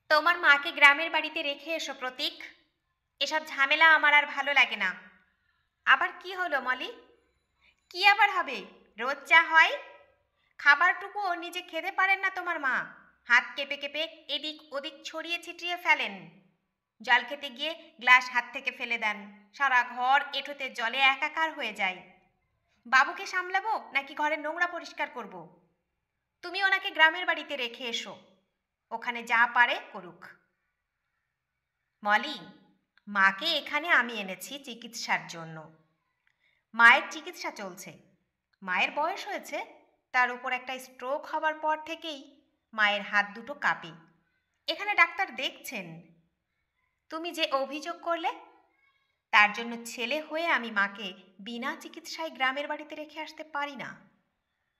তোমার মাকে গ্রামের বাড়িতে রেখে এসো প্রতীক। এসব ঝামেলা আমার আর ভালো লাগে না। আবার কি হলো মলি? কি আবার হবে? রোজ যা হয়। খাবারটুকুও নিজে খেতে পারেন না তোমার মা। হাত কেঁপে কেঁপে এদিক ওদিক ছড়িয়ে ছিটিয়ে ফেলেন। জল খেতে গিয়ে গ্লাস হাত থেকে ফেলে দেন। সারা ঘর এঁঠোতে জলে একাকার হয়ে যায়। বাবুকে সামলাবো নাকি ঘরের নোংরা পরিষ্কার করব? তুমি ওনাকে গ্রামের বাড়িতে রেখে এসো। ওখানে যা পারে করুক। মলি, মাকে এখানে আমি এনেছি চিকিৎসার জন্য। মায়ের চিকিৎসা চলছে। মায়ের বয়স হয়েছে, তার উপর একটা স্ট্রোক হবার পর থেকেই মায়ের হাত দুটো কাঁপে। এখানে ডাক্তার দেখছেন। তুমি যে অভিযোগ করলে, তার জন্য ছেলে হয়ে আমি মাকে বিনা চিকিৎসায় গ্রামের বাড়িতে রেখে আসতে পারি না।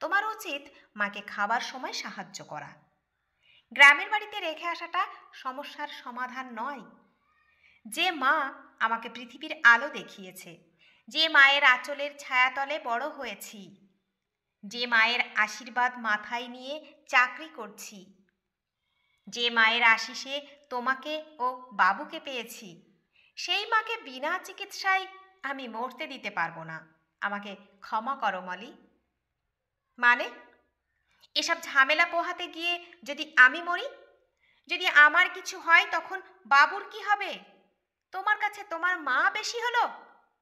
তোমার উচিত মাকে খাবার সময় সাহায্য করা। গ্রামের বাড়িতে রেখে আসাটা সমস্যার সমাধান নয়। যে মা আমাকে পৃথিবীর আলো দেখিয়েছে, যে মায়ের আঁচলের ছায়াতলে বড় হয়েছি, যে মায়ের আশীর্বাদ মাথায় নিয়ে চাকরি করছি, যে মায়ের আশিসে তোমাকে ও বাবুকে পেয়েছি, সেই মাকে বিনা চিকিৎসায় আমি মরতে দিতে পারবো না। আমাকে ক্ষমা করো মলি। মানে, এসব ঝামেলা পোহাতে গিয়ে যদি আমি মরি, যদি আমার কিছু হয়, তখন বাবুর কি হবে? তোমার কাছে তোমার মা বেশি হলো,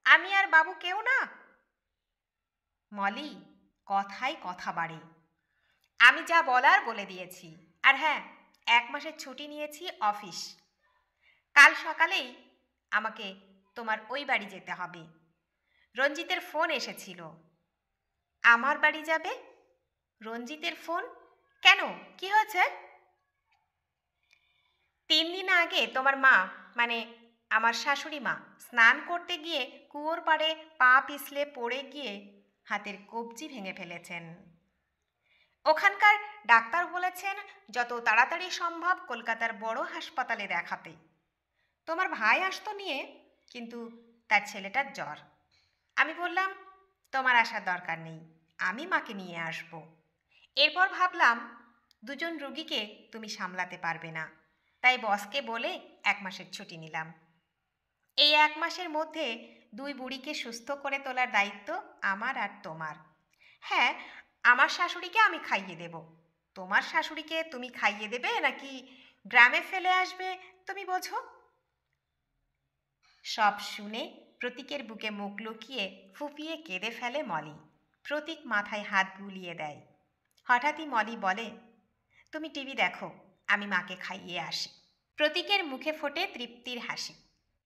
আমি আর বাবু কেউ না? মলি, কথায় কথা বাড়ে। আমি যা বলার বলে দিয়েছি। আর হ্যাঁ, 1 মাসের ছুটি নিয়েছি অফিস। কাল সকালেই আমাকে তোমার ওই বাড়ি যেতে হবে। রঞ্জিতের ফোন এসেছিল। আমার বাড়ি যাবে? রঞ্জিতের ফোন? কেন, কি হয়েছে? 3 দিন আগে তোমার মা, মানে আমার শাশুড়ি মা, স্নান করতে গিয়ে কুয়োর পাড়ে পা পিছলে পড়ে গিয়ে হাতের কবজি ভেঙে ফেলেছেন। ওখানকার ডাক্তার বলেছেন যত তাড়াতাড়ি সম্ভব কলকাতার বড় হাসপাতালে দেখাতে। তোমার ভাই আসতো নিয়ে, কিন্তু তার ছেলেটার জ্বর। আমি বললাম তোমার আসার দরকার নেই, আমি মাকে নিয়ে আসব। এরপর ভাবলাম দুজন রুগীকে তুমি সামলাতে পারবে না, তাই বসকে বলে 1 মাসের ছুটি নিলাম। এই 1 মাসের মধ্যে 2 বুড়িকে সুস্থ করে তোলার দায়িত্ব আমার আর তোমার। হ্যাঁ, আমার শাশুড়িকে আমি খাইয়ে দেব। তোমার শাশুড়িকে তুমি খাইয়ে দেবে নাকি গ্রামে ফেলে আসবে, তুমি বোঝো। সব শুনে প্রতীকের বুকে মুখ লুকিয়ে ফুপিয়ে কেঁদে ফেলে মলি। প্রতীক মাথায় হাত বুলিয়ে দেয়। হঠাৎই মলি বলে, তুমি টিভি দেখো, আমি মাকে খাইয়ে আসি। প্রতীকের মুখে ফোটে তৃপ্তির হাসি।